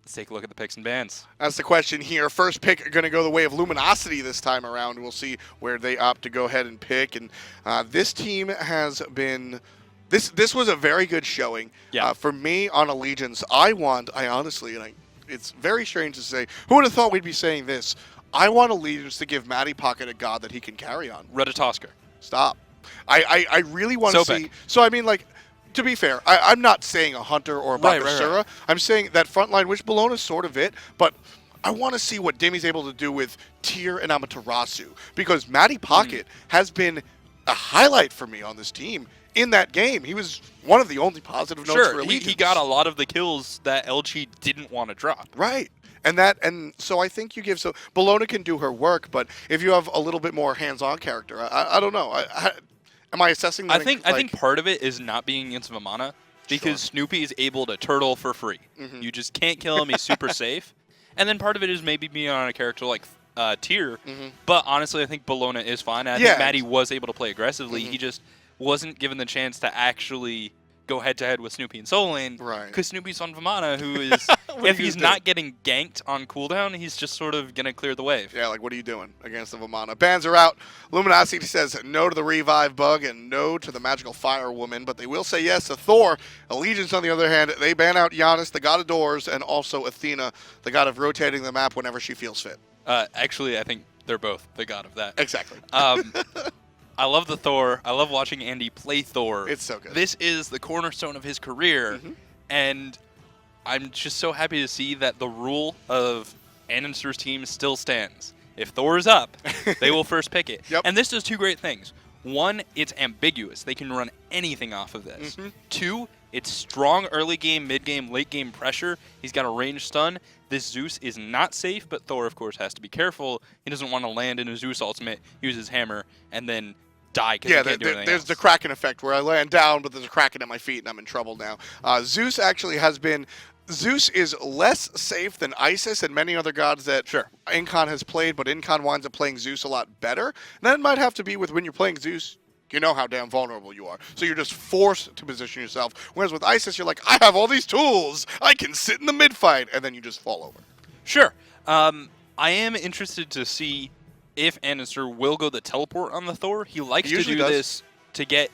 Let's take a look at the picks and bans. That's the question here. First pick going to go the way of Luminosity this time around. We'll see where they opt to go ahead and pick. And this team has been... This was a very good showing. Yeah. For me, on Allegiance, I honestly, and it's very strange to say, who would have thought we'd be saying this? I want Allegiance to give Mattypocket a god that he can carry on. Redatosker. Stop. I really want to Sobek. see... So, I mean, like... To be fair, I'm not saying a Hunter or a Bacchus. Right. I'm saying that front line, which Bellona's sort of it, but I want to see what Demi's able to do with Tyr and Amaterasu, because Mattypocket has been a highlight for me on this team in that game. He was one of the only positive notes for Allegiance. He got a lot of the kills that LG didn't want to drop. Right. And so I think you give... So Bellona can do her work, but if you have a little bit more hands-on character, I don't know. Am I assessing that? I think part of it is not being against Vamana, because Snoopy is able to turtle for free. You just can't kill him. He's super safe. And then part of it is maybe being on a character like Tyr. But honestly, I think Bellona is fine. I think Matty was able to play aggressively. He just wasn't given the chance to actually go head-to-head with Snoopy in solo lane. Right. Because Snoopy's on Vamana, who is, if he's not getting ganked on cooldown, he's just sort of going to clear the wave. Yeah, like, what are you doing against the Vamana? Bans are out. Luminosity says no to the revive bug and no to the magical fire woman, but they will say yes to Thor. Allegiance, on the other hand, they ban out Giannis, the god of doors, and also Athena, the god of rotating the map whenever she feels fit. Actually, I think they're both the god of that. Exactly. I love the Thor. I love watching Andy play Thor. It's so good. This is the cornerstone of his career, and I'm just so happy to see that the rule of andinster's team still stands. If Thor is up, they will first pick it. And this does two great things. One, it's ambiguous. They can run anything off of this. Two, it's strong early game, mid game, late game pressure. He's got a ranged stun. This Zeus is not safe, but Thor, of course, has to be careful. He doesn't want to land in a Zeus ultimate, use his hammer, and then die because he can't do anything there's else. the Kraken effect where I land down, but there's a Kraken at my feet, and I'm in trouble now. Zeus actually has been... Zeus is less safe than Isis and many other gods that Incon has played, but Incon winds up playing Zeus a lot better. And that might have to be with when you're playing Zeus, you know how damn vulnerable you are. So you're just forced to position yourself. Whereas with Isis, you're like, I have all these tools. I can sit in the mid-fight, and then you just fall over. Sure. I am interested to see if andinster will go the teleport on the Thor. He likes to do this to get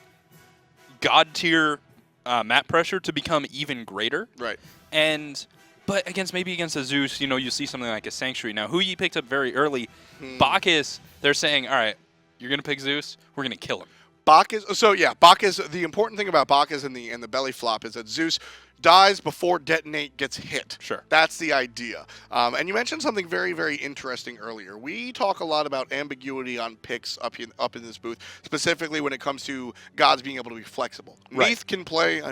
god tier map pressure to become even greater. Right. But maybe against a Zeus, you see something like a Sanctuary. Now, who you picked up very early, Bacchus, they're saying, all right, you're going to pick Zeus, we're going to kill him. Bacchus, the important thing about Bacchus and the belly flop is that Zeus dies before detonate gets hit. Sure. That's the idea. And you mentioned something very, very interesting earlier. We talk a lot about ambiguity on picks up in this booth, specifically when it comes to gods being able to be flexible. Right. Neith can play,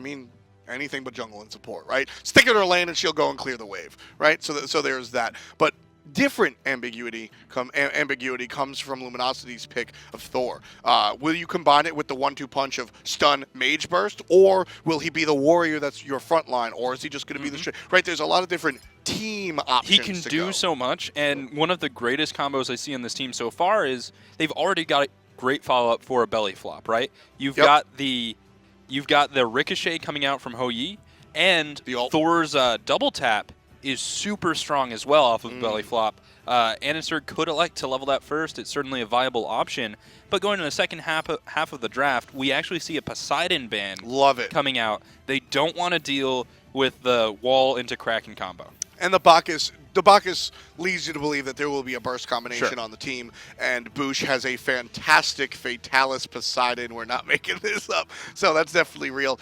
anything but jungle and support, right? Stick it in her lane and she'll go and clear the wave, right? So there's that. But different ambiguity comes from Luminosity's pick of Thor. Will you combine it with the 1-2 punch of stun mage burst, or will he be the warrior that's your front line, or is he just going to be the right? There's a lot of different team options. He can do so much, and one of the greatest combos I see on this team so far is they've already got a great follow-up for a belly flop, right? You've got the ricochet coming out from Ho Yi, and Thor's double tap is super strong as well off of belly flop. andinster could elect to level that first. It's certainly a viable option. But going to the second half of the draft, we actually see a Poseidon ban coming out. They don't want to deal with the wall into Kraken combo. And the Bacchus leads you to believe that there will be a burst combination on the team, and BaRRaCCuDDa has a fantastic Fatalis Poseidon. We're not making this up, so that's definitely real.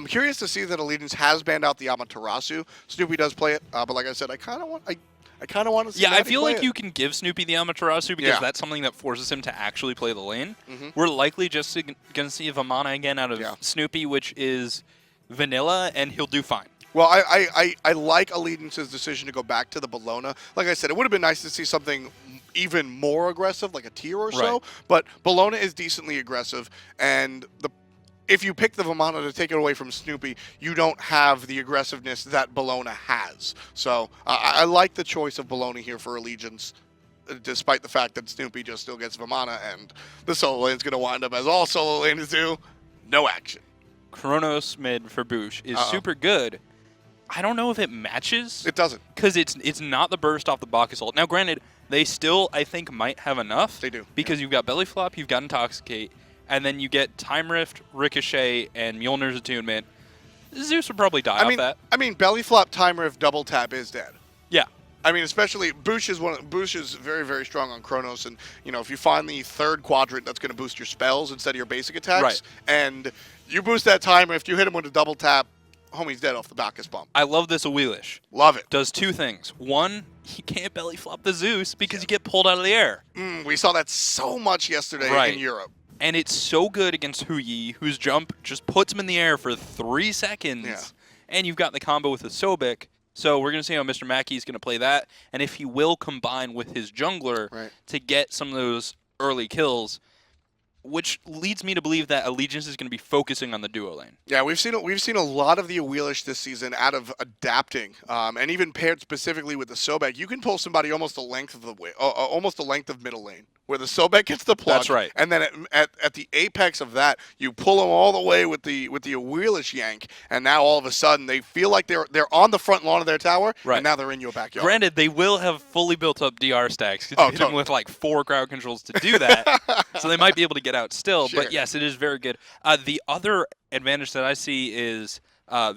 Curious to see that Allegiance has banned out the Amaterasu. Snoopy does play it, but like I said, I kind of want to see. Yeah, I feel play like you can give Snoopy the Amaterasu because that's something that forces him to actually play the lane. We're likely just going to see Vamana again out of Snoopy, which is vanilla, and he'll do fine. Well, I like Allegiance's decision to go back to the Bellona. Like I said, it would have been nice to see something even more aggressive, like a tier or so. But Bellona is decently aggressive, and if you pick the Vamana to take it away from Snoopy, you don't have the aggressiveness that Bellona has. So I like the choice of Bellona here for Allegiance, despite the fact that Snoopy just still gets Vamana, and the solo lane is going to wind up, as all solo lanes do, no action. Chronos mid for BaRRaCCuDDa is super good. I don't know if it matches. It doesn't. Because it's not the burst off the Bacchus ult. Now, granted, they still, I think, might have enough. They do. Because you've got Belly Flop, you've got Intoxicate, and then you get Time Rift, Ricochet, and Mjolnir's Attunement. Zeus would probably die off that. I mean, Belly Flop, Time Rift, Double Tap is dead. Yeah. I mean, especially Boosh is very, very strong on Chronos, and if you find the third quadrant that's going to boost your spells instead of your basic attacks, right, and you boost that Time Rift, you hit him with a double tap, homie's dead off the Bacchus bump. I love this Awilix. Love it. Does two things. One, you can't belly flop the Zeus because you get pulled out of the air. We saw that so much yesterday in Europe. And it's so good against Hu-Yi, whose jump just puts him in the air for 3 seconds. Yeah. And you've got the combo with the Sobek. So we're going to see how MrMakey is going to play that, and if he will combine with his jungler to get some of those early kills, which leads me to believe that Allegiance is going to be focusing on the duo lane. Yeah, we've seen a lot of the Awilix this season out of adapting, and even paired specifically with the Sobek. You can pull somebody almost the length of middle lane, where the Sobek gets the plug. That's right. And then at the apex of that, you pull them all the way with the Awilix yank, and now all of a sudden they feel like they're on the front lawn of their tower, and now they're in your backyard. Granted, they will have fully built up DR stacks because you hit them with like 4 crowd controls to do that, so they might be able to get out still. Sure. But yes, it is very good. The other advantage that I see is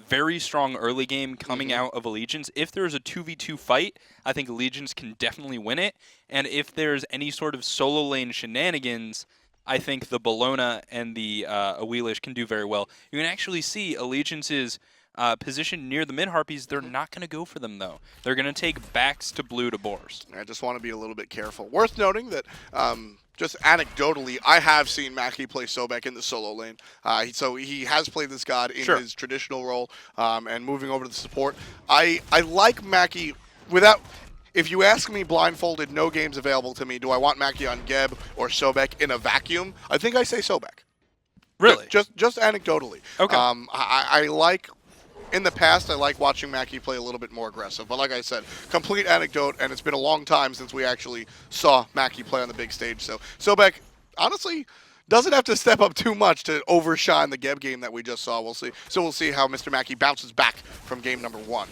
very strong early game coming out of Allegiance. If there's a 2v2 fight, I think Allegiance can definitely win it. And if there's any sort of solo lane shenanigans, I think the Bellona and the Awilix can do very well. You can actually see Allegiance's position near the mid-harpies. They're not going to go for them, though. They're going to take backs to blue to boars. I just want to be a little bit careful. Worth noting that just anecdotally, I have seen Makey play Sobek in the solo lane. So he has played this god in his traditional role, and moving over to the support. I like Makey without... If you ask me blindfolded, no games available to me, do I want Makey on Geb or Sobek in a vacuum? I think I say Sobek. Really? Just anecdotally. Okay. I like... In the past, I like watching Makey play a little bit more aggressive. But like I said, complete anecdote, and it's been a long time since we actually saw Makey play on the big stage. So Sobek, honestly, doesn't have to step up too much to overshine the Geb game that we just saw. We'll see. So we'll see how MrMakey bounces back from game number 1.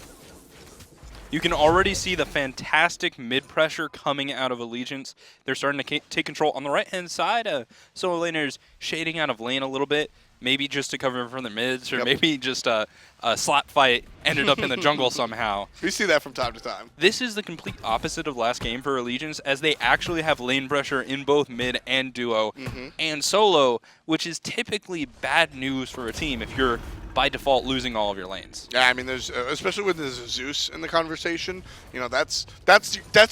You can already see the fantastic mid-pressure coming out of Allegiance. They're starting to take control on the right-hand side. Solo laners shading out of lane a little bit. Maybe just to cover from the mids, or maybe just a slap fight ended up in the jungle somehow. We see that from time to time. This is the complete opposite of last game for Allegiance, as they actually have lane pressure in both mid and duo and solo, which is typically bad news for a team if you're by default losing all of your lanes. Yeah, I mean, there's especially when there's Zeus in the conversation. That's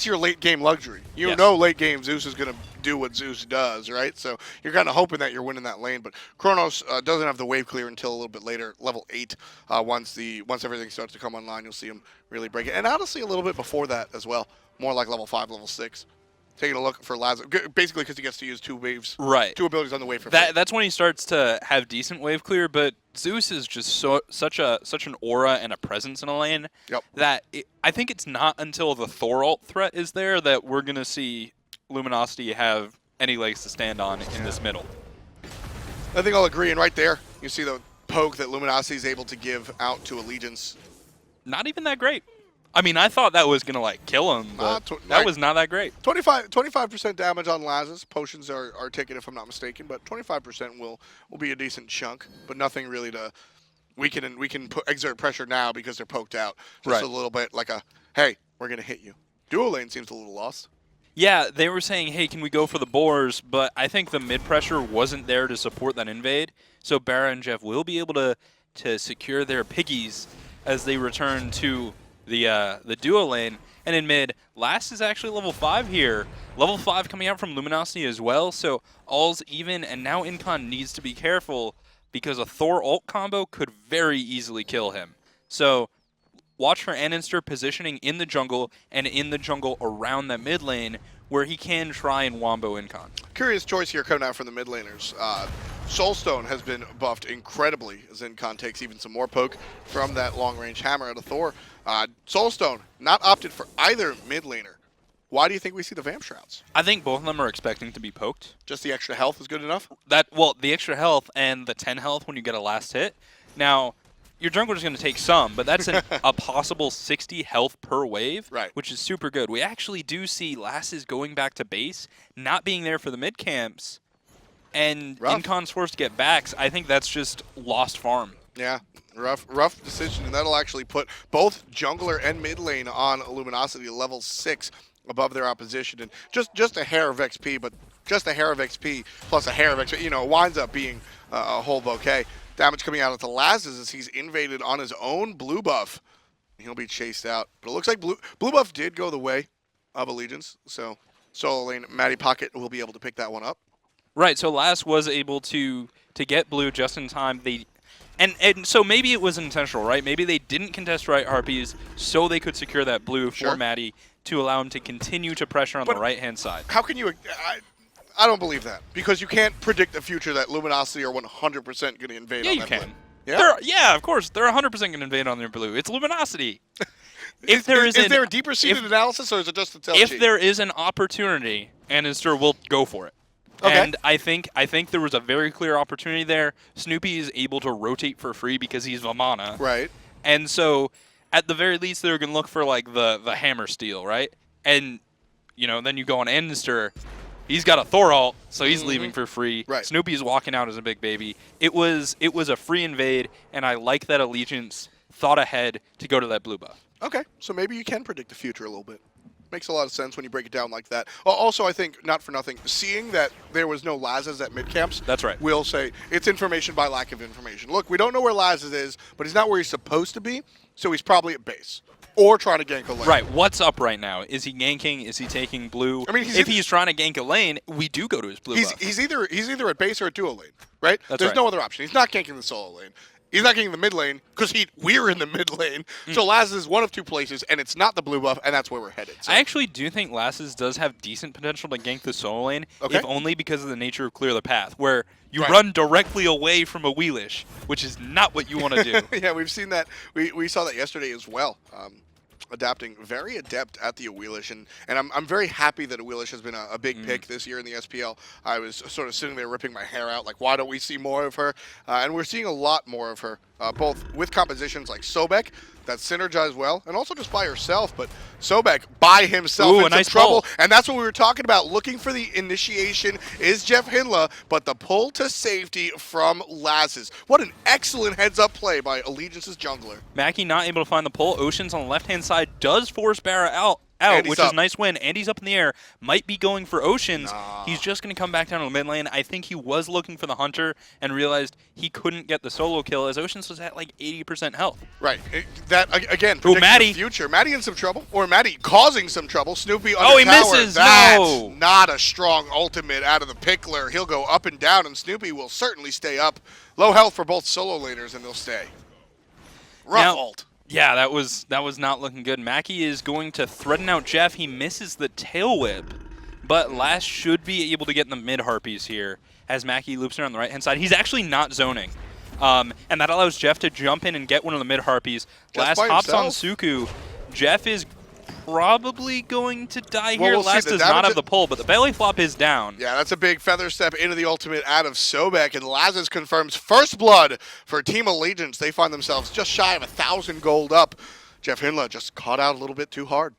your late game luxury. You know, late game Zeus is gonna do what Zeus does, right? So you're kind of hoping that you're winning that lane. But Chronos doesn't have the wave clear until a little bit later, level 8. Once everything starts to come online, you'll see him really break it. And honestly, a little bit before that as well, more like level 5, level 6. Taking a look for Lassiz, basically because he gets to use 2 waves, 2 abilities on the wave for free. That's when he starts to have decent wave clear. But Zeus is just such an aura and a presence in a lane that I think it's not until the Thor ult threat is there that we're gonna see Luminosity have any legs to stand on in this middle. I think I'll agree. And right there, you see the poke that Luminosity is able to give out to Allegiance. Not even that great. I mean, I thought that was going to, like, kill him, but that was not that great. 25% damage on Lassiz. Potions are taken, if I'm not mistaken, but 25% will be a decent chunk, but nothing really to... We can exert pressure now because they're poked out. Just a little bit like a, hey, we're going to hit you. Duo lane seems a little lost. Yeah, they were saying, hey, can we go for the boars? But I think the mid-pressure wasn't there to support that invade, so BaRRa and Jeff will be able to secure their piggies as they return to the duo lane. And in mid, Lassiz is actually level 5 here. Level 5 coming out from Luminosity as well, so all's even, and now Incon needs to be careful because a Thor ult combo could very easily kill him. So watch for andinster positioning in the jungle and in the jungle around that mid lane where he can try and wombo Incon. Curious choice here coming out from the mid laners. Soulstone has been buffed incredibly as Incon takes even some more poke from that long-range hammer out of Thor. Soulstone not opted for either mid laner. Why do you think we see the Vamp Shrouds? I think both of them are expecting to be poked. Just the extra health is good enough? Well, the extra health and the 10 health when you get a last hit. Now, your jungler's going to take some, but that's a possible 60 health per wave, Right. which is super good. We actually do see Lassiz going back to base, not being there for the mid camps, and Incon's forced to get backs. I think that's just lost farm. Yeah, rough decision, and that'll actually put both jungler and mid lane on Luminosity level 6 above their opposition, and just a hair of XP, but just a hair of XP plus a hair of XP, you know, it winds up being a whole bouquet. Damage coming out of the Lassiz as he's invaded on his own blue buff. He'll be chased out, but it looks like blue buff did go the way of Allegiance, so solo lane Mattypocket will be able to pick that one up. Right, so Lass was able to get blue just in time. And so maybe it was intentional, right? Maybe they didn't contest right harpies so they could secure that blue for Matty to allow him to continue to pressure on the right-hand side. How can you... I don't believe that, because you can't predict the future that Luminosity are 100% going to invade on that blue. Yeah, of course. They're 100% going to invade on their blue. It's Luminosity. Is there a deeper-seated analysis, or is it just a tell sheet? If there is an opportunity, andinster will go for it. Okay. And I think there was a very clear opportunity there. Snoopy is able to rotate for free because he's Vamana. Right. And so, at the very least, they're going to look for, like, the hammer steal, right? And, you know, then you go on andinster. He's got a Thor ult, so he's leaving for free. Right. Snoopy's walking out as a big baby. It was a free invade, and I like that Allegiance thought ahead to go to that blue buff. Okay, so maybe you can predict the future a little bit. Makes a lot of sense when you break it down like that. Also, I think, not for nothing, seeing that there was no Lassiz at mid-camps, that's right. We'll say it's information by lack of information. Look, we don't know where Lassiz is, but he's not where he's supposed to be, so he's probably at base. Or trying to gank a lane. Right, what's up right now? Is he ganking? Is he taking blue? I mean, if he's trying to gank a lane, we do go to his blue buff. He's either at base or at duo lane, right? There's no other option. He's not ganking the solo lane. He's not getting the mid lane because we're in the mid lane. So Lassiz is one of two places, and it's not the blue buff, and that's where we're headed. So. I actually do think Lassiz does have decent potential to gank the solo lane, if only because of the nature of Clear the Path, where you run directly away from Awilix, which is not what you want to do. Yeah, we've seen that. We saw that yesterday as well. Adapting very adept at the Awilix, and I'm very happy that Awilix has been a big pick this year in the SPL. I was sort of sitting there ripping my hair out, like, why don't we see more of her? And we're seeing a lot more of her, both with compositions like Sobek that synergize well, and also just by herself. But Sobek by himself in some trouble, and that's what we were talking about. Looking for the initiation is JeffHindla, but the pull to safety from Lassiz. What an excellent heads-up play by Allegiance's jungler. Mackie not able to find the pull. Ocean's on the left-hand side does force BaRRa out, which is a nice win. Andy's up in the air, might be going for Oceans. He's just going to come back down to the mid lane. I think he was looking for the Hunter and realized he couldn't get the solo kill as Oceans was at like 80% health. Right. That, again, Matty. The future. Matty in some trouble, or Matty causing some trouble. Snoopy under he tower. misses. That's not a strong ultimate out of the pickler. He'll go up and down, and Snoopy will certainly stay up. Low health for both solo laners, and they'll stay. Rough ult. Yeah, that was not looking good. Mackie is going to threaten out Jeff. He misses the tail whip, but Lass should be able to get in the mid harpies here as Mackie loops around on the right-hand side. He's actually not zoning, and that allows Jeff to jump in and get one of the mid harpies. Lass hops on Suku. Jeff is probably going to die here. Lass does not have the pull, but the belly flop is down. Yeah, that's a big feather step into the ultimate out of Sobek, and Lassiz confirms first blood for Team Allegiance. They find themselves just shy of 1,000 gold up. JeffHindla just caught out a little bit too hard.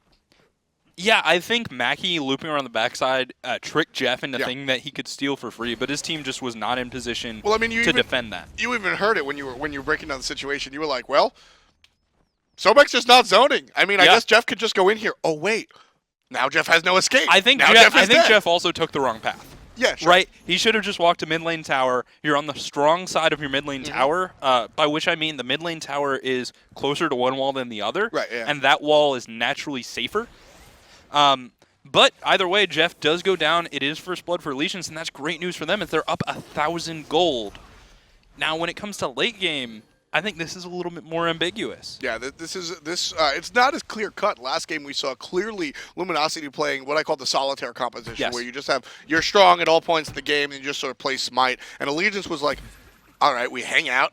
Yeah, I think Mackie looping around the backside tricked Jeff into thinking that he could steal for free, but his team just was not in position to defend that. You even heard it when you were breaking down the situation. You were like, well, Sobek's just not zoning. I mean, I guess Jeff could just go in here. Oh, wait. Now Jeff has no escape. I think Jeff also took the wrong path. Yeah, sure. Right? He should have just walked to mid lane tower. You're on the strong side of your mid lane tower, by which I mean the mid lane tower is closer to one wall than the other. Right, yeah. And that wall is naturally safer. But either way, Jeff does go down. It is first blood for Allegiance, and that's great news for them if they're up 1,000 gold. Now, when it comes to late game, I think this is a little bit more ambiguous. Yeah, it's not as clear cut. Last game we saw clearly Luminosity playing what I call the solitaire composition, where you just you're strong at all points of the game and you just sort of play smite. And Allegiance was like, all right, we hang out,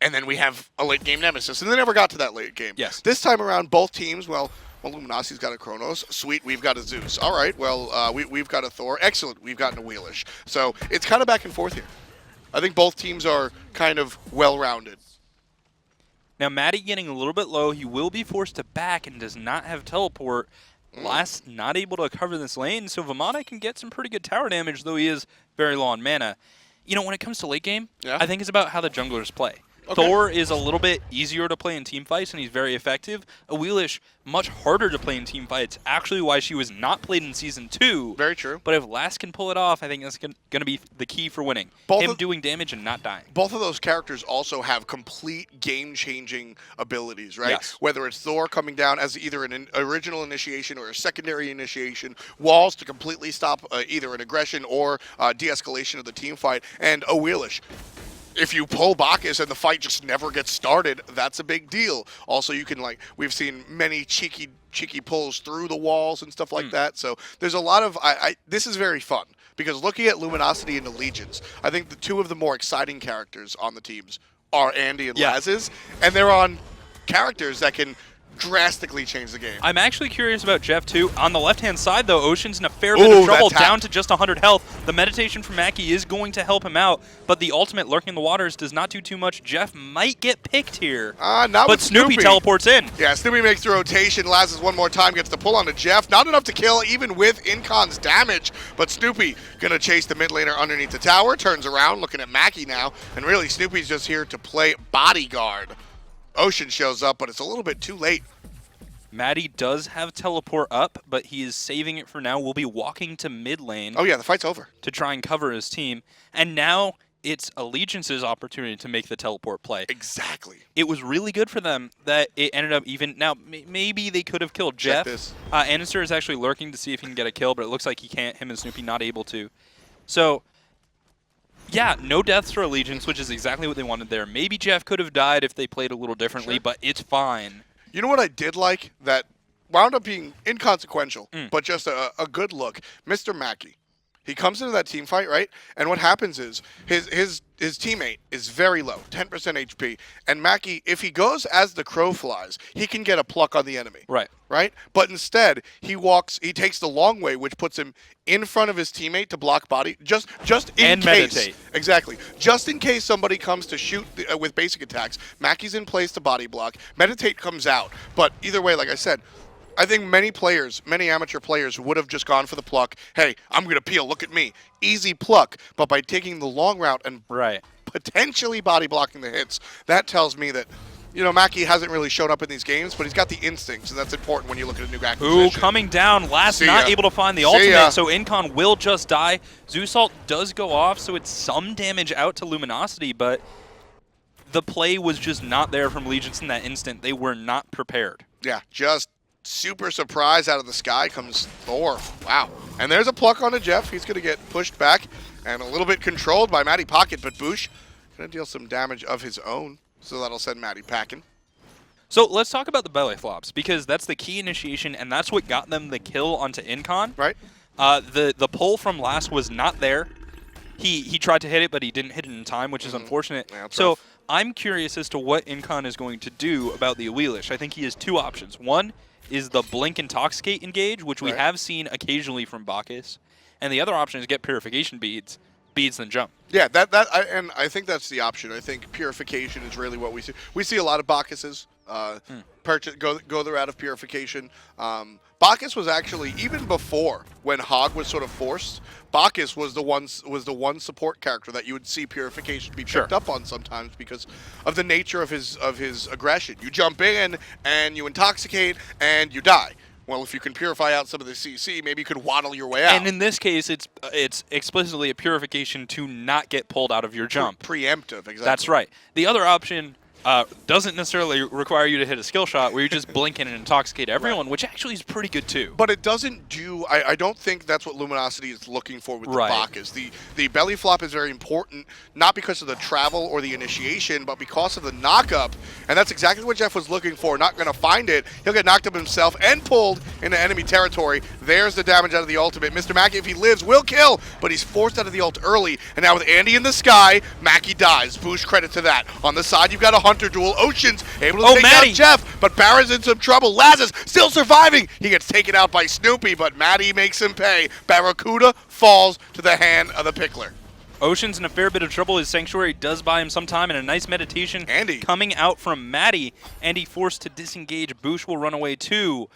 and then we have a late game nemesis, and they never got to that late game. Yes. This time around, both teams, well, Luminosity's got a Chronos. Sweet, we've got a Zeus. All right, well, we've got a Thor. Excellent, we've got an Awilix. So it's kind of back and forth here. I think both teams are kind of well-rounded. Now, Matty getting a little bit low. He will be forced to back and does not have teleport. Lass not able to cover this lane, so Vamana can get some pretty good tower damage, though he is very low on mana. You know, when it comes to late game, I think it's about how the junglers play. Okay. Thor is a little bit easier to play in team fights, and he's very effective. Awilix, much harder to play in team fights, actually why she was not played in Season 2. Very true. But if Lass can pull it off, I think that's going to be the key for winning. Him doing damage and not dying. Both of those characters also have complete game-changing abilities, right? Yes. Whether it's Thor coming down as either an original initiation or a secondary initiation, walls to completely stop either an aggression or de-escalation of the team fight, and Awilix. If you pull Bacchus and the fight just never gets started, that's a big deal. Also, you can, like, we've seen many cheeky pulls through the walls and stuff like that. So there's a lot of, this is very fun because looking at Luminosity and Allegiance, I think the two of the more exciting characters on the teams are Andy and Lassiz, and they're on characters that can drastically change the game. I'm actually curious about Jeff, too. On the left-hand side, though, Ocean's in a fair bit of trouble, down to just 100 health. The meditation from MrMakey is going to help him out, but the ultimate lurking in the waters does not do too much. Jeff might get picked here. Not but Snoopy teleports in. Yeah, Snoopy makes the rotation. Lassiz one more time gets the pull onto Jeff. Not enough to kill, even with Incon's damage, but Snoopy gonna chase the mid laner underneath the tower, turns around, looking at Makey now, and really Snoopy's just here to play bodyguard. Ocean shows up, but it's a little bit too late. Matty does have teleport up, but he is saving it for now. We'll be walking to mid lane. Oh yeah, the fight's over. To try and cover his team. And now it's Allegiance's opportunity to make the teleport play. Exactly. It was really good for them that it ended up even. Now, maybe they could have killed Jeff. Andinster is actually lurking to see if he can get a kill, but it looks like he can't. Him and Snoopy not able to. So, yeah, no deaths for Allegiance, which is exactly what they wanted there. Maybe Jeff could have died if they played a little differently, but it's fine. You know what I did like that wound up being inconsequential, but just a good look? MrMakey. He comes into that team fight, right? And what happens is his teammate is very low, 10% HP. And Makey, if he goes as the crow flies, he can get a pluck on the enemy. Right. Right? But instead, he takes the long way, which puts him in front of his teammate to block body, just in case. Meditate. Exactly. Just in case somebody comes to shoot with basic attacks, Makey's in place to body block. Meditate comes out. But either way, like I said, I think many amateur players would have just gone for the pluck. Hey, I'm going to peel. Look at me. Easy pluck. But by taking the long route and potentially body blocking the hits, that tells me that, you know, Makey hasn't really shown up in these games, but he's got the instincts, and that's important when you look at a new acquisition. Ooh, coming down. Last not able to find the ultimate, so Incon will just die. Zeus ult does go off, so it's some damage out to Luminosity, but the play was just not there from Allegiance in that instant. They were not prepared. Yeah, just super surprise out of the sky comes Thor. Wow. And there's a pluck onto Jeff. He's going to get pushed back and a little bit controlled by Mattypocket, but BaRRaCCuDDa going to deal some damage of his own, so that'll send Matty packing. So let's talk about the belly flops, because that's the key initiation, and that's what got them the kill onto Incon. Right. The pull from last was not there. He tried to hit it, but he didn't hit it in time, which is unfortunate. Yeah, so rough. I'm curious as to what Incon is going to do about the Awilix. I think he has two options. One is the Blink Intoxicate engage, which we have seen occasionally from Bacchus. And the other option is get Purification beads then jump. Yeah, and I think that's the option. I think Purification is really what we see. We see a lot of Bacchuses go the route of Purification. Bacchus was actually, even before when Hog was sort of forced, Bacchus was the one support character that you would see Purification be picked up on sometimes because of the nature of his aggression. You jump in and you intoxicate and you die. Well, if you can purify out some of the CC, maybe you could waddle your way out. And in this case, it's explicitly a purification to not get pulled out of your jump. Preemptive, exactly. That's right. The other option doesn't necessarily require you to hit a skill shot where you just blink in and intoxicate everyone, which actually is pretty good too. But it doesn't do, I don't think that's what Luminosity is looking for with the Bacchus. The belly flop is very important, not because of the travel or the initiation, but because of the knockup. And that's exactly what Jeff was looking for. Not going to find it. He'll get knocked up himself and pulled into enemy territory. There's the damage out of the ultimate. MrMakey, if he lives, will kill, but he's forced out of the ult early. And now with Andy in the sky, Makey dies. BaRRaCCuDDa credit to that. On the side, you've got a Hunter duel. Ocean's able to take out Jeff, but Barra's in some trouble. Lassiz still surviving. He gets taken out by Snoopy, but Matty makes him pay. BaRRaCCuDDa falls to the hand of the Pickler. Ocean's in a fair bit of trouble. His Sanctuary does buy him some time, and a nice meditation Andy coming out from Matty. Andy forced to disengage. BaRRaCCuDDa will run away too.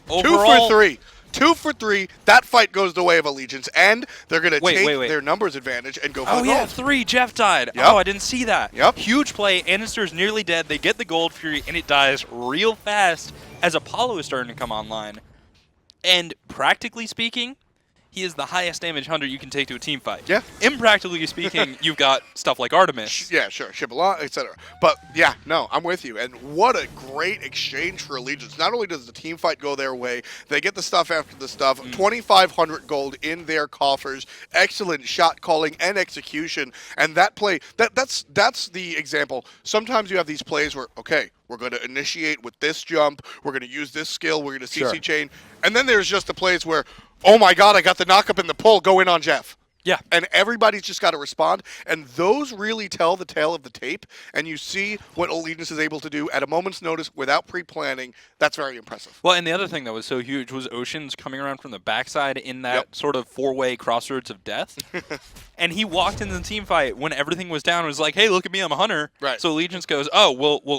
Overall, 2 for 3. 2 for 3. That fight goes the way of Allegiance, and they're going to take their numbers advantage and go for the gold. Oh, yeah, 3. Jeff died. Yep. Oh, I didn't see that. Yep. Huge play. Andinster's nearly dead. They get the Gold Fury, and it dies real fast as Apollo is starting to come online. And practically speaking, he is the highest damage hunter you can take to a team fight. Yeah. Impractically speaking, you've got stuff like Artemis. Yeah, sure. Shibalon, etc. But, yeah, no, I'm with you. And what a great exchange for Allegiance. Not only does the team fight go their way, they get the stuff after the stuff. 2,500 gold in their coffers. Excellent shot calling and execution. And that play, that's the example. Sometimes you have these plays where, okay, we're going to initiate with this jump. We're going to use this skill. We're going to CC chain. And then there's just the plays where, oh my God, I got the knock up in the pull. Go in on Jeff. Yeah. And everybody's just got to respond. And those really tell the tale of the tape. And you see what Allegiance is able to do at a moment's notice without pre-planning. That's very impressive. Well, and the other thing that was so huge was Ocean's coming around from the backside in that sort of four-way crossroads of death. And he walked into the team fight when everything was down and was like, hey, look at me, I'm a hunter. Right. So Allegiance goes, oh,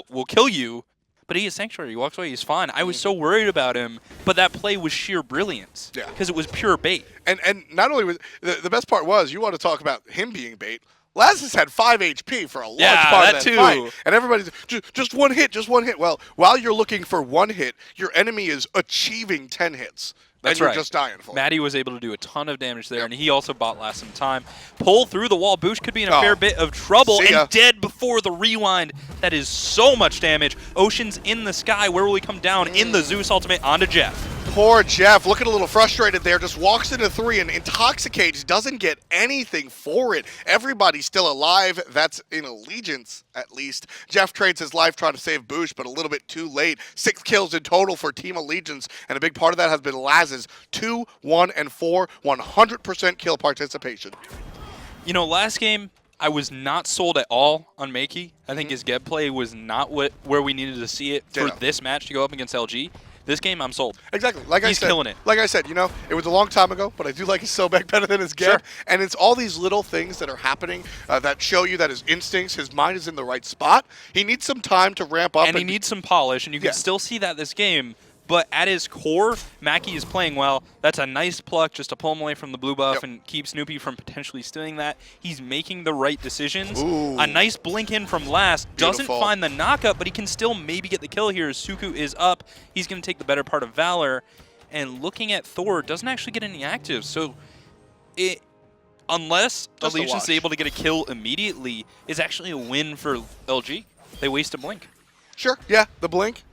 we'll kill you. But he is Sanctuary. He walks away. He's fine. I was so worried about him, but that play was sheer brilliance. Yeah. Because it was pure bait. And not only was the best part was, you want to talk about him being bait. Lassiz had 5 HP for a large part of that fight. And everybody's just one hit, just one hit. Well, while you're looking for one hit, your enemy is achieving 10 hits. That's and right. You're just dying for it. Matty was able to do a ton of damage there, and he also bought Lass some time. Pull through the wall. BaRRaCCuDDa could be in a fair bit of trouble and dead before the rewind. That is so much damage. Ocean's in the sky. Where will he come down? In the Zeus ultimate onto Jeff. Poor Jeff, looking a little frustrated there, just walks into 3 and intoxicates, doesn't get anything for it. Everybody's still alive. That's in Allegiance, at least. Jeff trades his life trying to save BaRRaCCuDDa, but a little bit too late. 6 kills in total for Team Allegiance, and a big part of that has been Lassiz. 2, 1, and 4, 100% kill participation. You know, last game, I was not sold at all on Makey. I think his get play was not where we needed to see it for this match to go up against LG. This game, I'm sold. Exactly. Like He's killing it. Like I said, you know, it was a long time ago, but I do like his Sobek better than his get. And it's all these little things that are happening that show you that his instincts, his mind is in the right spot. He needs some time to ramp up. And he needs some polish, and you can still see that this game. But at his core, Mackie is playing well. That's a nice pluck just to pull him away from the blue buff and keep Snoopy from potentially stealing that. He's making the right decisions. Ooh. A nice blink in from last. Beautiful. Doesn't find the knockup, but he can still maybe get the kill here. Suku is up. He's going to take the better part of Valor. And looking at Thor, doesn't actually get any actives. So unless Allegiance is able to get a kill immediately, is actually a win for LG. They waste a blink. Sure, yeah, the blink.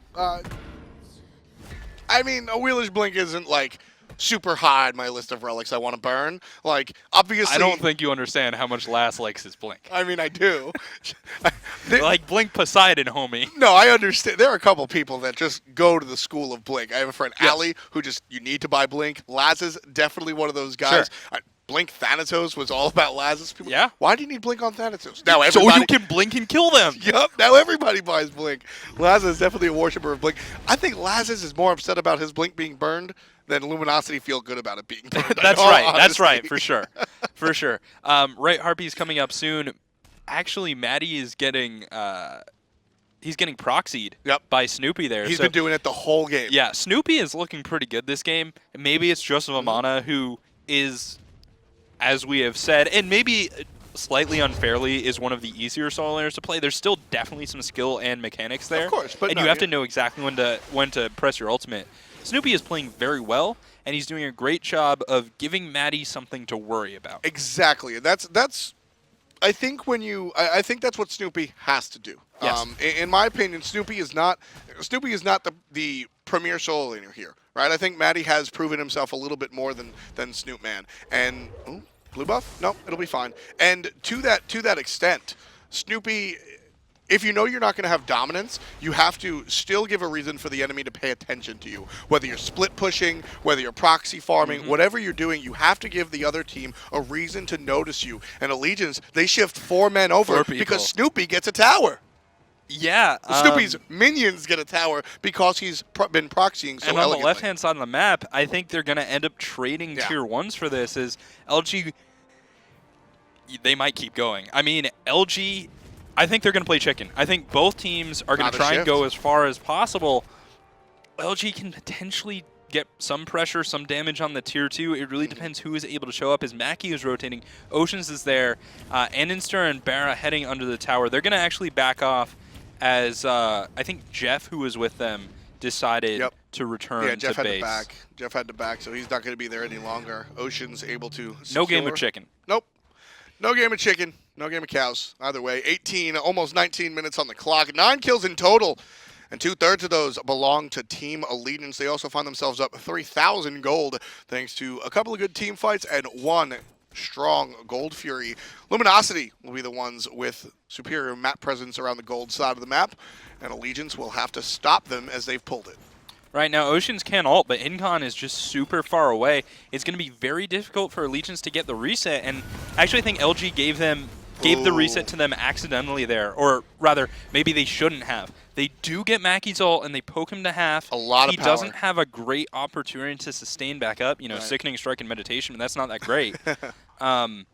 I mean, Awilix blink isn't like super high on my list of relics I want to burn. Like, obviously, I don't think you understand how much Lass likes his blink. I mean, I do. Like Blink Poseidon, homie. No, I understand. There are a couple people that just go to the school of blink. I have a friend, Ali, who just, you need to buy blink. Laz is definitely one of those guys. Sure. Blink Thanatos was all about Laz's people. Yeah. Why do you need blink on Thanatos? Now so you can blink and kill them. Yep. Now everybody buys blink. Laz is definitely a worshiper of blink. I think Laz is more upset about his blink being burned than Luminosity feel good about it being burned. That's right. That's right. For sure. For sure. Right, Harpy's coming up soon. Actually, Matty is getting he's getting proxied by Snoopy there. He's been doing it the whole game. Yeah, Snoopy is looking pretty good this game. Maybe it's just Vamana who is, as we have said, and maybe slightly unfairly, is one of the easier solo laners to play. There's still definitely some skill and mechanics there. Of course, but and you have to know exactly when to press your ultimate. Snoopy is playing very well, and he's doing a great job of giving Matty something to worry about. Exactly. That's I think I think that's what Snoopy has to do. Yes. In my opinion, Snoopy is not the premier solo laner here, right? I think Matty has proven himself a little bit more than Snoop Man. And blue buff? No, it'll be fine. And to that extent, Snoopy, if you know you're not going to have dominance, you have to still give a reason for the enemy to pay attention to you. Whether you're split pushing, whether you're proxy farming, whatever you're doing, you have to give the other team a reason to notice you. And Allegiance, they shift 4 men over because Snoopy gets a tower. Yeah. Snoopy's minions get a tower because he's been proxying so elegantly. And on the left-hand side of the map, I think they're going to end up trading tier 1s for this. Is LG... they might keep going. I mean, LG, I think they're going to play chicken. I think both teams are going to try and go as far as possible. LG can potentially get some pressure, some damage on the tier 2. It really depends who is able to show up. As Mackie is rotating, Oceans is there, andinster and BaRRA heading under the tower. They're going to actually back off as I think Jeff, who was with them, decided to return Jeff to had base. to back. Jeff had to back, so he's not going to be there any longer. Ocean's able to secure. No game of chicken. Nope. No game of chicken. No game of cows. Either way, 18, almost 19 minutes on the clock. 9 kills in total, and 2/3 of those belong to Team Allegiance. They also find themselves up 3,000 gold thanks to a couple of good team fights and 1 strong Gold Fury. Luminosity will be the ones with superior map presence around the gold side of the map, and Allegiance will have to stop them as they've pulled it. Right now, Oceans can ult, but Incon is just super far away. It's going to be very difficult for Allegiance to get the reset, and actually I think LG gave the reset to them accidentally there, or rather, maybe they shouldn't have. They do get Mackey's ult, and they poke him to half. A lot of power. He doesn't have a great opportunity to sustain back up. You know, Sickening Strike and Meditation, but that's not that great. And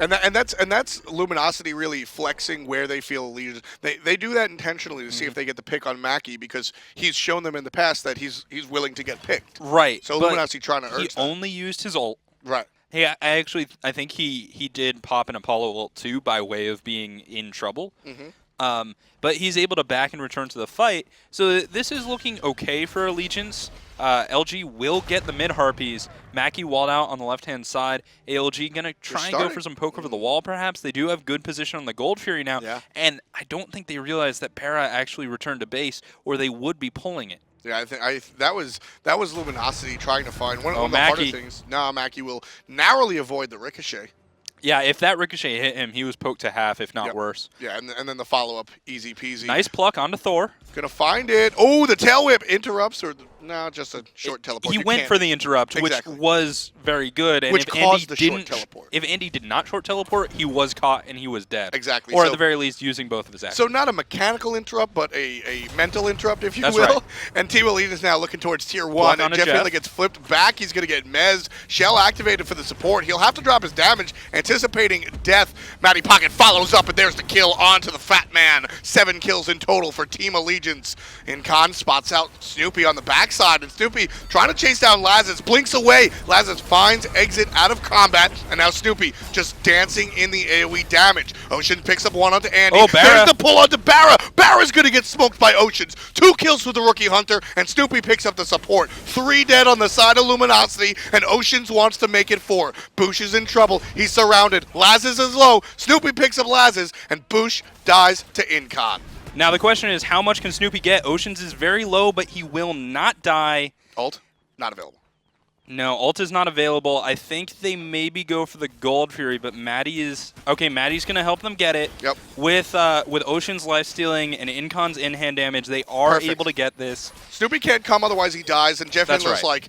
that's Luminosity really flexing where they feel Allegiance. They do that intentionally to see if they get the pick on Mackie, because he's shown them in the past that he's willing to get picked. Right. So Luminosity trying to urge He only used his ult. Right. Hey, I think he did pop an Apollo ult too by way of being in trouble. But he's able to back and return to the fight. So this is looking okay for Allegiance. LG will get the mid Harpies. Mackie walled out on the left-hand side. ALG going to try and go for some poke over the wall, perhaps. They do have good position on the Gold Fury now. And I don't think they realized that BaRRA actually returned to base, or they would be pulling it. Yeah, I think that was Luminosity trying to find one of the harder things. Now Mackie will narrowly avoid the ricochet. Yeah, if that ricochet hit him, he was poked to half, if not worse. Yeah, and then the follow-up, easy peasy. Nice pluck onto Thor. Gonna find it. Oh, the tail whip interrupts, or no, just a short teleport. He went for the interrupt, which was very good. And which caused the short teleport. If Andy did not short teleport, he was caught and he was dead. Exactly. Or at the very least, using both of his actions. So not a mechanical interrupt, but a mental interrupt, if you will. Right. And Team Elite is now looking towards Tier 1. And JeffHindla gets flipped back. He's going to get mezzed. Shell activated for the support. He'll have to drop his damage, anticipating death. Mattypocket follows up, and there's the kill onto the Fat Man. 7 kills in total for Team Allegiance. Incon spots out Snoopy on the backside, and Snoopy trying to chase down Lassiz, blinks away. Lassiz finds exit out of combat, and now Snoopy just dancing in the AoE damage. Ocean picks up one onto Andy. Oh, BaRRA. There's the pull onto BaRRA. BaRRA's going to get smoked by Oceans. 2 kills for the Rookie Hunter, and Snoopy picks up the support. 3 dead on the side of Luminosity, and Oceans wants to make it 4. Boosh is in trouble. He's surrounded. Lassiz is low. Snoopy picks up Lassiz, and Boosh dies to Incon. Now the question is, how much can Snoopy get? Oceans is very low, but he will not die. Ult? Not available. No, ult is not available. I think they maybe go for the Gold Fury, but Matty is... Okay, Matty's going to help them get it. Yep. With Ocean's lifestealing and Incon's in-hand damage, they are able to get this. Snoopy can't come, otherwise he dies, and JeffHindla's like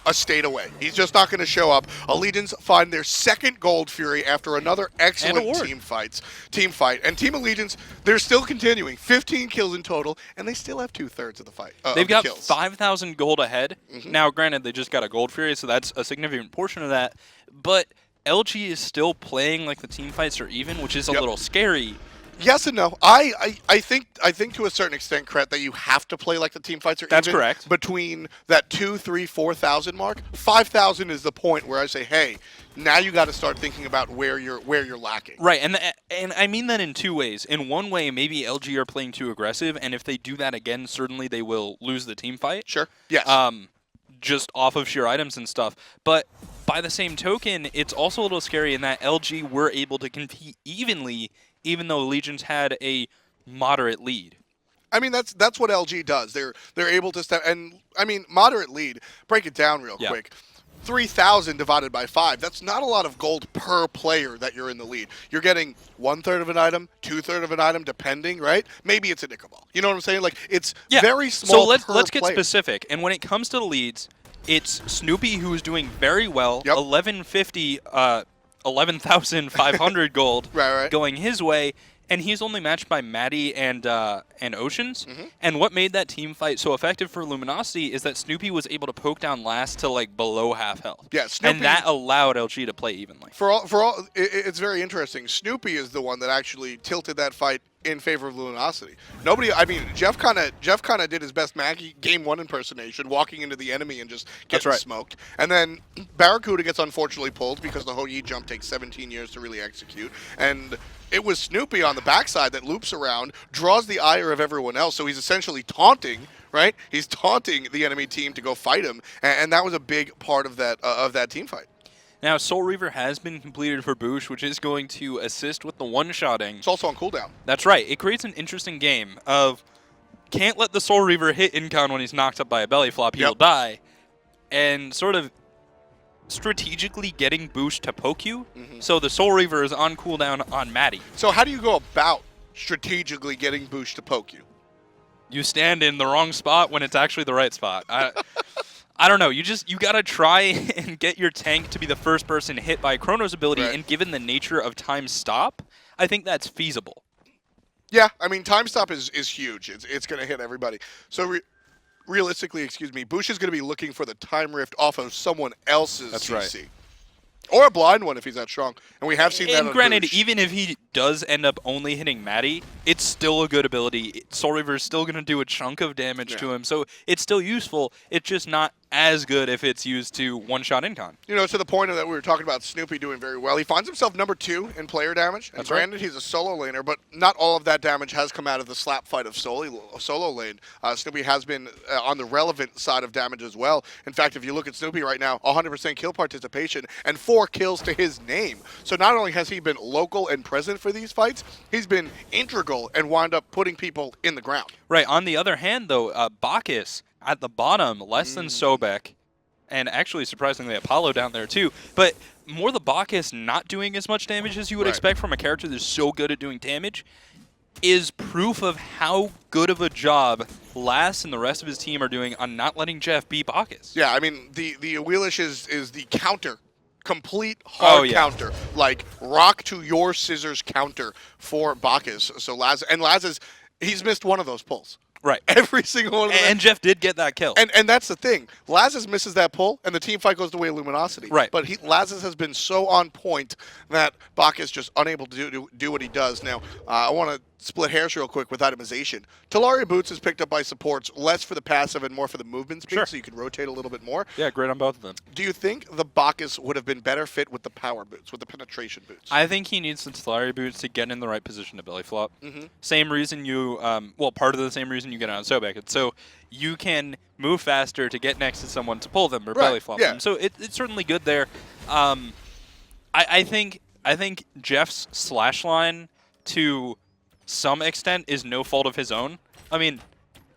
a state away. He's just not going to show up. Allegiance find their 2nd Gold Fury after another excellent team fight. And Team Allegiance, they're still continuing. 15 kills in total, and they still have 2/3 of the fight. They've got 5,000 gold ahead. Now, granted, they just got a Gold Fury, so that's a significant portion of that. But LG is still playing like the team fights are even, which is a little scary. Yes and no. I think to a certain extent, Krett, that you have to play like the team fights are That's even. correct. Between that 2, 3, 4,000 mark, 5,000 is the point where I say, hey, now you got to start thinking about where you're lacking. Right, and I mean that in 2 ways. In one way, maybe LG are playing too aggressive, and if they do that again, certainly they will lose the team fight. Sure. Yes. Just off of sheer items and stuff. But by the same token, it's also a little scary in that LG were able to compete evenly, even though Allegiance had a moderate lead. I mean, that's what LG does. They're able to step, and I mean, moderate lead. Break it down real quick. 3,000 divided by 5. That's not a lot of gold per player that you're in the lead. You're getting 1/3 of an item, 2/3 of an item, depending, right? Maybe it's a nickel ball. You know what I'm saying? Like, it's very small. So let's get specific. And when it comes to the leads, it's Snoopy who is doing very well. 11,500 gold going his way. and he's only matched by Matty and Oceans. Mhm. And what made that team fight so effective for Luminosity is that Snoopy was able to poke down Lass to like below half health. Yeah, Snoopy, and that allowed LG to play evenly. It's very interesting. Snoopy is the one that actually tilted that fight in favor of Luminosity. Jeff kind of did his best Maggie game 1 impersonation, walking into the enemy and just getting smoked. And then BaRRaCCuDDa gets unfortunately pulled because the Hou-Yi jump takes 17 years to really execute. And it was Snoopy on the backside that loops around, draws the ire of everyone else. So he's essentially taunting, right? He's taunting the enemy team to go fight him, and that was a big part of that team fight. Now, Soul Reaver has been completed for BaRRaCCuDDa, which is going to assist with the one-shotting. It's also on cooldown. That's right. It creates an interesting game of can't let the Soul Reaver hit Incon when he's knocked up by a belly flop. He'll die. And sort of strategically getting BaRRaCCuDDa to poke you. So the Soul Reaver is on cooldown on Matty. So how do you go about strategically getting BaRRaCCuDDa to poke you? You stand in the wrong spot when it's actually the right spot. I don't know. You gotta try and get your tank to be the first person hit by Chronos' ability, and given the nature of time stop, I think that's feasible. Yeah, I mean, time stop is huge. It's going to hit everybody. So realistically, BaRRaCCuDDa is going to be looking for the time rift off of someone else's CC. Right. Or a blind one if he's that strong. And we have seen that on granted, BaRRaCCuDDa. even if he does end up only hitting Matty, it's still a good ability. Soul Reaver is still going to do a chunk of damage to him, so it's still useful. It's just not as good if it's used to one-shot Incon. You know, to the point of that we were talking about Snoopy doing very well. He finds himself number 2 in player damage. And granted, he's a solo laner, but not all of that damage has come out of the slap fight of solo lane. Snoopy has been on the relevant side of damage as well. In fact, if you look at Snoopy right now, 100% kill participation and 4 kills to his name. So not only has he been local and present for these fights, he's been integral and wound up putting people in the ground. Right. On the other hand, though, Bacchus at the bottom, less than Sobek, and actually, surprisingly, Apollo down there, too. But more the Bacchus not doing as much damage as you would expect from a character that's so good at doing damage is proof of how good of a job Lass and the rest of his team are doing on not letting Jeff beat Bacchus. Yeah, I mean, the Awilix is the counter. Complete hard counter, like rock to your scissors counter for Bacchus. So Lassiz is, he's missed one of those pulls. Right. Every single one of them. And Jeff did get that kill. And that's the thing. Lassiz misses that pull, and the team fight goes the way of Luminosity. Right. But Lassiz has been so on point that Bacchus just unable to do what he does. Now, I want to split hairs real quick with itemization. Talaria Boots is picked up by supports, less for the passive and more for the movement speed, so you can rotate a little bit more. Yeah, great on both of them. Do you think the Bacchus would have been better fit with the power boots, with the penetration boots? I think he needs the Talaria Boots to get in the right position to belly flop. Same reason you, well, part of the same reason you get on Sobek. It's so you can move faster to get next to someone to pull them or belly flop them. So it's certainly good there. I think Jeff's slash line to some extent is no fault of his own. I mean,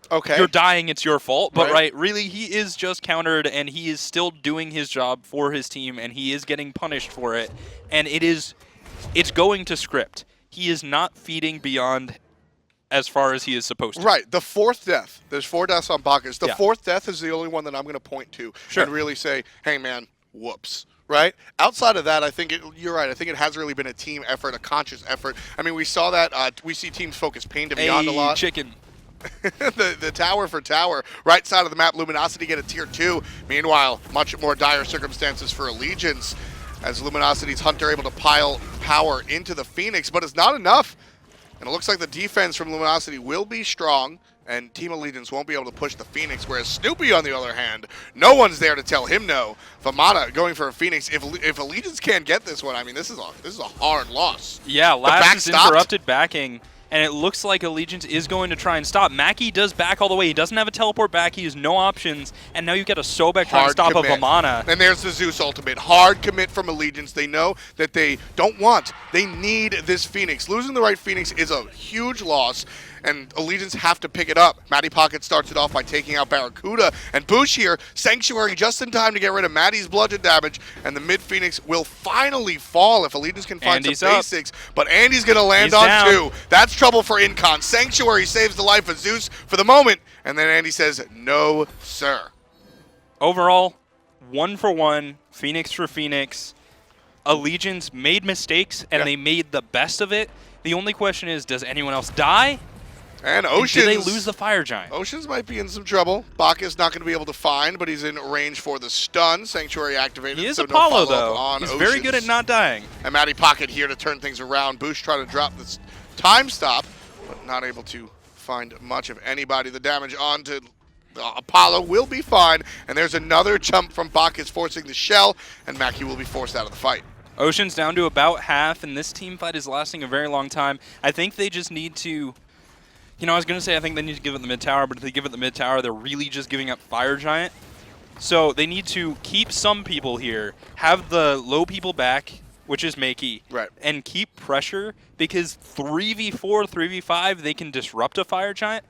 you're dying, it's your fault, but really he is just countered and he is still doing his job for his team and he is getting punished for it, and it's going to script. He is not feeding beyond as far as he is supposed to. Right. The 4th death. There's 4 deaths on Bacchus. The 4th death is the only one that I'm going to point to and really say, hey man, whoops. Right? Outside of that, I think you're right. I think it has really been a team effort, a conscious effort. I mean, we saw that. We see teams focus Pain to Beyond a lot. Chicken. the tower for tower. Right side of the map, Luminosity get a tier 2. Meanwhile, much more dire circumstances for Allegiance as Luminosity's Hunter able to pile power into the Phoenix, but it's not enough. And it looks like the defense from Luminosity will be strong, and Team Allegiance won't be able to push the Phoenix, whereas Snoopy, on the other hand, no one's there to tell him no. Vamana going for a Phoenix. If Allegiance can't get this one, I mean, this is a hard loss. Yeah, Lassiz interrupted backing, and it looks like Allegiance is going to try and stop. Makey does back all the way. He doesn't have a teleport back. He has no options, and now you get a Sobek trying to stop a Vamana. And there's the Zeus ultimate. Hard commit from Allegiance. They know that they they need this Phoenix. Losing the right Phoenix is a huge loss, and Allegiance have to pick it up. Mattypocket starts it off by taking out BaRRaCCuDDa, and BaRRaCCuDDa here, Sanctuary just in time to get rid of Matty's bludgeon damage, and the mid Phoenix will finally fall if Allegiance can find some basics, but Andy's going to land on 2. That's trouble for Incon. Sanctuary saves the life of Zeus for the moment, and then Andy says, no, sir. Overall, 1 for 1, Phoenix for Phoenix. Allegiance made mistakes, and they made the best of it. The only question is, does anyone else die? And Oceans. Do they lose the Fire Giant? Oceans might be in some trouble. Bacchus not going to be able to find, but he's in range for the stun. Sanctuary activated. He is so Apollo, no though. on He's Oceans. very good at not dying. And Mattypocket here to turn things around. BaRRaCCuDDa trying to drop this time stop, but not able to find much of anybody. The damage onto Apollo will be fine. And there's another jump from Bacchus forcing the shell, and Makey will be forced out of the fight. Ocean's down to about half, and this team fight is lasting a very long time. I think they just need to... You know, I was going to say I think they need to give it the mid-tower, but if they give it the mid-tower, they're really just giving up Fire Giant. So they need to keep some people here, have the low people back, which is Makey, right, and keep pressure, because 3v4, 3v5, they can disrupt a Fire Giant,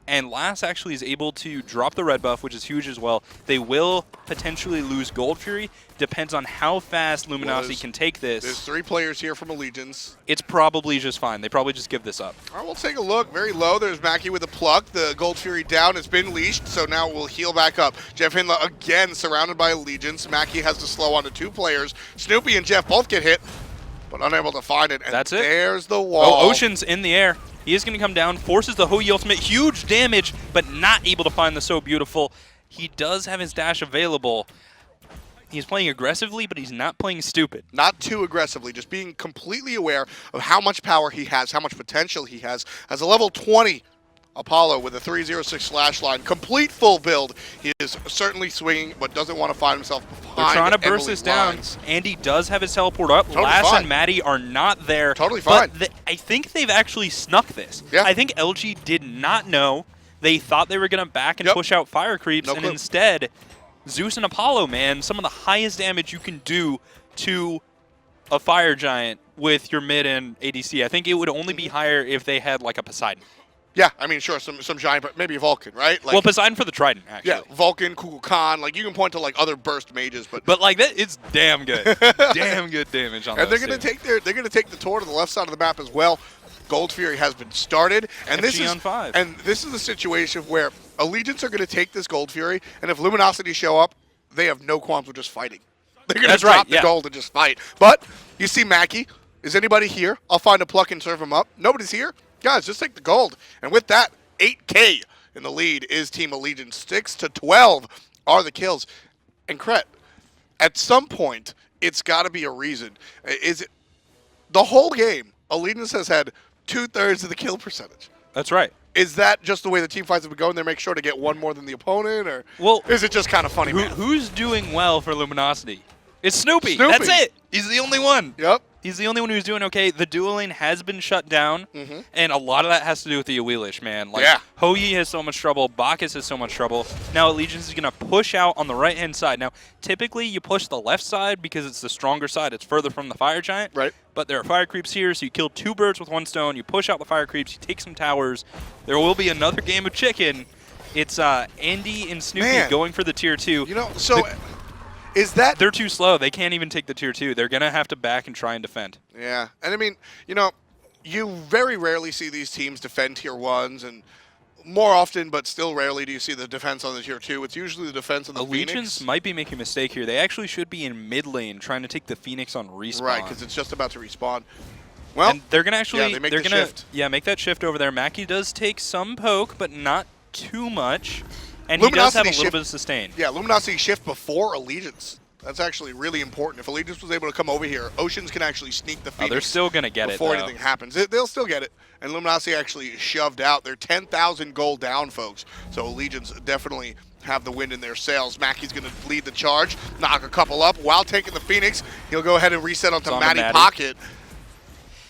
and Lass actually is able to drop the red buff, which is huge as well. They will potentially lose Gold Fury. Depends on how fast Luminosity can take this. There's 3 players here from Allegiance. It's probably just fine. They probably just give this up. All right, we'll take a look. Very low. There's Makey with a pluck. The Gold Fury down. It's been leashed, so now we'll heal back up. JeffHindla again surrounded by Allegiance. Makey has to slow onto 2 players. Snoopy and Jeff both get hit, but unable to find it. And that's it. There's the wall. Oh, Ocean's in the air. He is going to come down, forces the Hou Yi ultimate, huge damage, but not able to find the So Beautiful. He does have his dash available. He's playing aggressively, but he's not playing stupid. Not too aggressively, just being completely aware of how much power he has, how much potential he has. As a level 20 Apollo with a 306 slash line, complete full build. He is certainly swinging, but doesn't want to find himself behind. They're trying to burst Emily this down. lines. Andy does have his teleport up. Totally Lass fine. and Maddie are not there. Totally fine. But I think they've actually snuck this. Yeah. I think LG did not know. They thought they were going to back and push out fire creeps, No and clue. instead, Zeus and Apollo, man, some of the highest damage you can do to a fire giant with your mid and ADC. I think it would only be higher if they had like a Poseidon. Yeah, I mean, sure, some giant, but maybe a Vulcan, right? Like, Well, Poseidon for the Trident, actually. yeah, Vulcan, Kukulkan, like you can point to like other burst mages, but like that, it's damn good, damn good damage on. and those they're gonna two. take the Thor to the left side of the map as well. Gold Fury has been started, and this FG is on 5. and this is the situation where Allegiance are going to take this Gold Fury, and if Luminosity show up, they have no qualms with just fighting. They're going to drop the gold and just fight. But you see Makey. Is anybody here? I'll find a pluck and serve him up. Nobody's here. Guys, just take the gold. And with that, 8K in the lead is Team Allegiance. 6 to 12 are the kills. And Krett, at some point, it's got to be a reason. Is it the whole game? Allegiance has had 2/3 of the kill percentage. That's right. Is that just the way the team fights have been going? They make sure to get one more than the opponent, or is it just kind of funny? Who's doing well for Luminosity? It's Snoopy. Snoopy. That's it. He's the only one. Yep. He's the only one who's doing okay. The dueling has been shut down, and a lot of that has to do with the Awilix, man. Like, Hou Yi has so much trouble. Bacchus has so much trouble. Now Allegiance is going to push out on the right-hand side. Now, typically you push the left side because it's the stronger side. It's further from the fire giant. Right. But there are fire creeps here, so you kill 2 birds with 1 stone. You push out the fire creeps. You take some towers. There will be another game of chicken. It's Andy and Snoopy going for the tier 2. You know, so... is that... They're too slow. They can't even take the tier 2. They're going to have to back and try and defend. Yeah. And I mean, you know, you very rarely see these teams defend tier 1s, and more often, but still rarely, do you see the defense on the tier 2. It's usually the defense on the Phoenix. Allegiance might be making a mistake here. They actually should be in mid lane trying to take the Phoenix on respawn. Right, because it's just about to respawn. Well, and they're going to actually... they make the shift. Yeah, make that shift over there. Makey does take some poke, but not too much. And he does have a little bit of sustain. Yeah, Luminosity shift before Allegiance. That's actually really important. If Allegiance was able to come over here, Oceans can actually sneak the Phoenix. They're still going to get before it, anything happens. They'll still get it. And Luminosity actually shoved out. They're 10,000 gold down, folks. So Allegiance definitely have the wind in their sails. Makey's going to lead the charge, knock a couple up while taking the Phoenix. He'll go ahead and reset onto Mattypocket.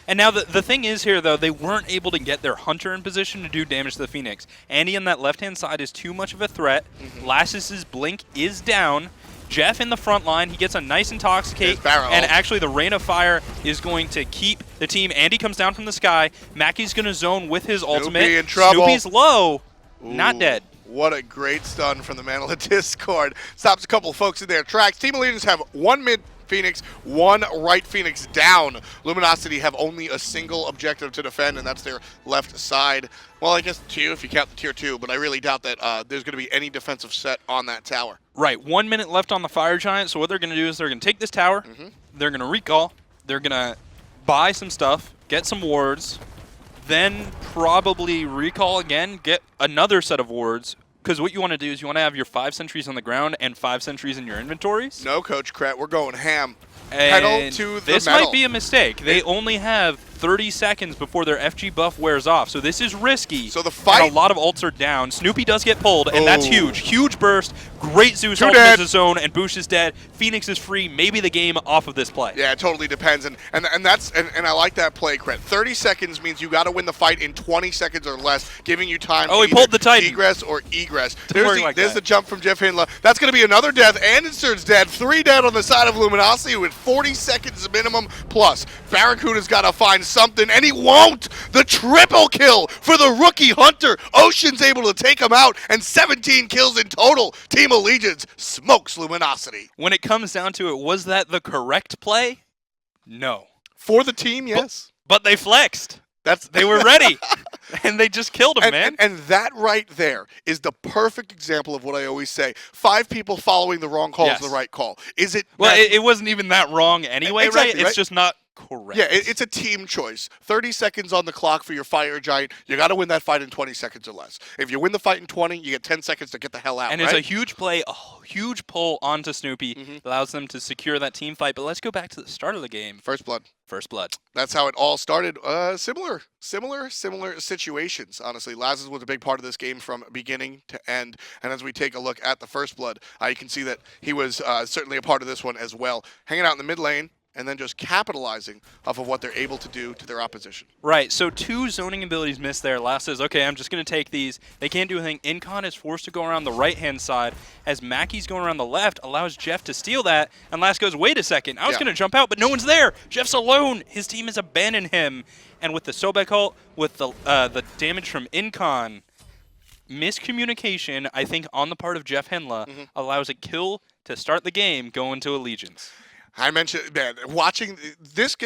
And now the thing is here, though, they weren't able to get their Hunter in position to do damage to the Phoenix. Andy on that left-hand side is too much of a threat. Lassiz's blink is down. Jeff in the front line, he gets a nice intoxicate, and actually the Rain of Fire is going to keep the team. Andy comes down from the sky. Makey's going to zone with his ultimate. In trouble. Snoopy's low, not dead. What a great stun from the man on the Discord. Stops a couple of folks in their tracks. Team Allegiance have 1 mid Phoenix, 1 right Phoenix down. Luminosity have only a single objective to defend, and that's their left side. Well, I guess 2 if you count the tier 2, but I really doubt that there's going to be any defensive set on that tower. Right, 1 minute left on the Fire Giant, so what they're going to do is they're going to take this tower, they're going to recall, they're going to buy some stuff, get some wards, then probably recall again, get another set of wards. Because what you want to do is you want to have your 5 sentries on the ground and 5 sentries in your inventories. No, Coach Krett, we're going ham. And Pedal to the this metal. might be a mistake. They only have 30 seconds before their FG buff wears off, so this is risky. So the fight, and a lot of ults are down. Snoopy does get pulled, and that's huge. Huge burst. Great Zeus Two ult dead. his zone, and BaRRaCCuDDa is dead. Phoenix is free. Maybe the game off of this play. Yeah, it totally depends, and I like that play, Krett. 30 seconds means you got to win the fight in 20 seconds or less, giving you time. Oh, to he pulled the Titan. Egress or egress. There's the jump from JeffHindla. That's going to be another death. Andinster's dead. 3 dead on the side of Luminosity with 40 seconds minimum plus. BaRRaCCuDDa's got to find something, and he won't. The triple kill for the rookie hunter. Ocean's able to take him out, and 17 kills in total. Team Allegiance smokes Luminosity. When it comes down to it, was that the correct play? No. For the team, yes. But they flexed. They were ready, and they just killed him, man. And that right there is the perfect example of what I always say. 5 people following the wrong call is the right call. Is it? Well, it wasn't even that wrong anyway, exactly, right? It's just not correct. Yeah, it's a team choice. 30 seconds on the clock for your fire giant. You got to win that fight in 20 seconds or less. If you win the fight in 20, you get 10 seconds to get the hell out. And it's a huge play, a huge pull onto Snoopy. Allows them to secure that team fight. But let's go back to the start of the game. First blood. First blood. That's how it all started. Similar situations, honestly. Lassiz was a big part of this game from beginning to end. And as we take a look at the first blood, you can see that he was certainly a part of this one as well. Hanging out in the mid lane, and then just capitalizing off of what they're able to do to their opposition. Right, so 2 zoning abilities missed there. Lass says, okay, I'm just going to take these. They can't do anything. Incon is forced to go around the right-hand side. As Mackey's going around the left, allows Jeff to steal that. And Lass goes, wait a second, I was going to jump out, but no one's there. Jeff's alone. His team has abandoned him. And with the Sobek ult, with the damage from Incon, miscommunication, I think, on the part of JeffHindla, allows a kill to start the game going to Allegiance. I mentioned, man, watching this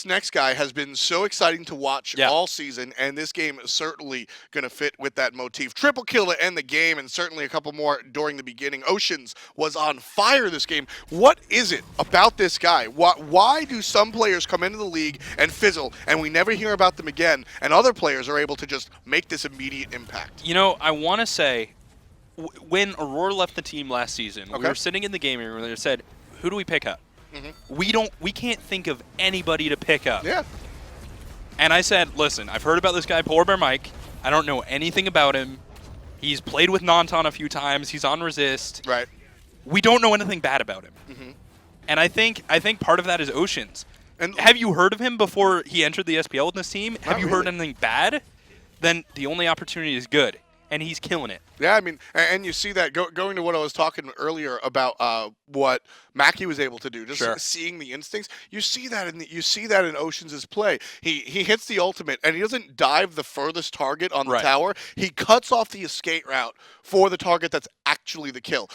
next guy has been so exciting to watch all season, and this game is certainly going to fit with that motif. Triple kill to end the game, and certainly a couple more during the beginning. Oceans was on fire this game. What is it about this guy? Why do some players come into the league and fizzle, and we never hear about them again, and other players are able to just make this immediate impact? You know, I want to say, when Aurora left the team last season, we were sitting in the gaming room and they said, who do we pick up? We can't think of anybody to pick up. Yeah. And I said, listen, I've heard about this guy, Polar Bear Mike. I don't know anything about him. He's played with Nonton a few times. He's on resist. Right. We don't know anything bad about him. And I think part of that is Oceans. And have you heard of him before he entered the SPL with this team? Have you heard anything bad? Then the only opportunity is good. And he's killing it. Yeah, I mean, and you see that going to what I was talking earlier about what Mackie was able to do, just seeing the instincts. You see that in Oceans' play. He hits the ultimate, and he doesn't dive the furthest target on the tower. He cuts off the escape route for the target that's actually the kill.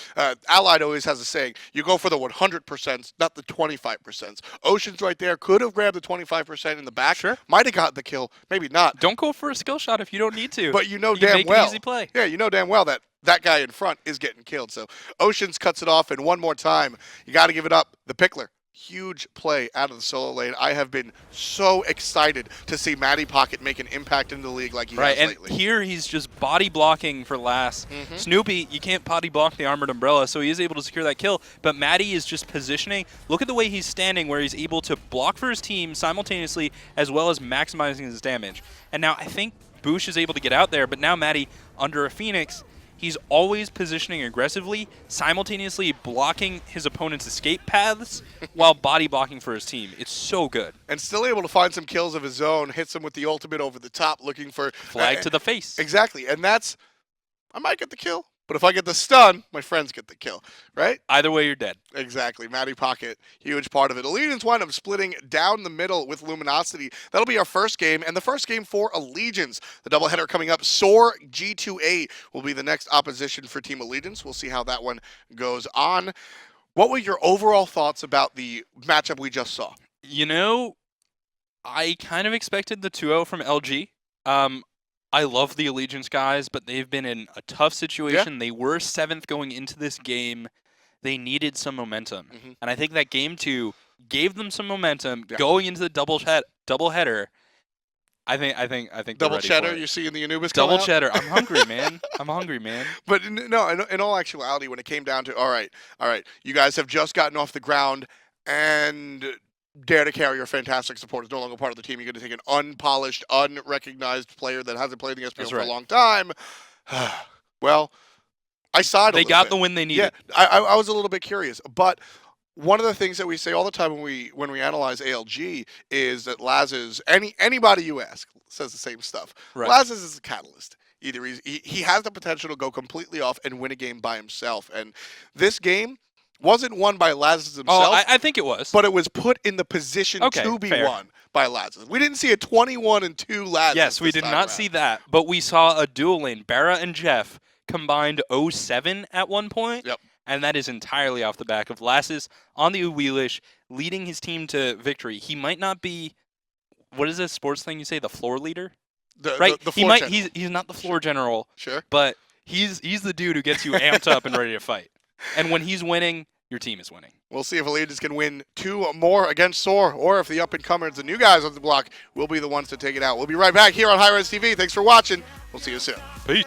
Allied always has a saying: you go for the 100%, not the 25%. Oceans right there could have grabbed the 25% in the back. Might have got the kill, maybe not. Don't go for a skill shot if you don't need to. But you know damn well. Easy play. Yeah, you know damn well that guy in front is getting killed. So Oceans cuts it off, and one more time, you got to give it up. The Pickler, huge play out of the solo lane. I have been so excited to see Mattypocket make an impact in the league like he has lately. And here he's just body blocking for Lass. Snoopy, you can't body block the Armored Umbrella, so he is able to secure that kill. But Matty is just positioning. Look at the way he's standing, where he's able to block for his team simultaneously, as well as maximizing his damage. And now I think BaRRaCCuDDa is able to get out there, but now Matty, under a Phoenix, he's always positioning aggressively, simultaneously blocking his opponent's escape paths while body blocking for his team. It's so good. And still able to find some kills of his own, hits him with the ultimate over the top, looking for... Flag to the face. Exactly, and that's... I might get the kill, but if I get the stun, my friends get the kill, right? Either way, you're dead. Exactly. Mattypocket, huge part of it. Allegiance wind up splitting down the middle with Luminosity. That'll be our first game, and the first game for Allegiance. The doubleheader coming up, Soar G2A will be the next opposition for Team Allegiance. We'll see how that one goes on. What were your overall thoughts about the matchup we just saw? You know, I kind of expected the 2-0 from LG. I love the Allegiance guys, but they've been in a tough situation. They were 7th going into this game. They needed some momentum. And I think that game 2 gave them some momentum Yeah. going into the double header. I think Double ready cheddar, for it. you see in the Anubis come Double out? cheddar. I'm hungry, man. I'm hungry, man. But no, in all actuality, when it came down to, all right, you guys have just gotten off the ground, and Dare to Carry, your fantastic support, is no longer part of the team. You're going to take an unpolished, unrecognized player that hasn't played in the SPL for a long time. Well, I sighed a They little got bit. the win they needed. Yeah, I was a little bit curious, but one of the things that we say all the time when we analyze ALG is that Lassiz, anybody you ask says the same stuff. Right. Lassiz is a catalyst. Either he has the potential to go completely off and win a game by himself, and this game wasn't won by Lassiz himself. Oh, I think it was. But it was put in the position to be won by Lassiz. We didn't see a 21-2 Lassiz. Yes, we did not see that, but we saw a dual lane. BaRRa and Jeff combined 0-7 at one point. Yep. And that is entirely off the back of Lassiz on the Awilix, leading his team to victory. He might not be, what is this sports thing you say, the floor leader? Right? The floor general. He's not the floor general. Sure. But he's the dude who gets you amped up and ready to fight. And when he's winning, your team is winning. We'll see if Allegiance can win 2 more against Thor, or if the up-and-comers, the new guys on the block, will be the ones to take it out. We'll be right back here on hi-rez TV. Thanks for watching. We'll see you soon. Peace.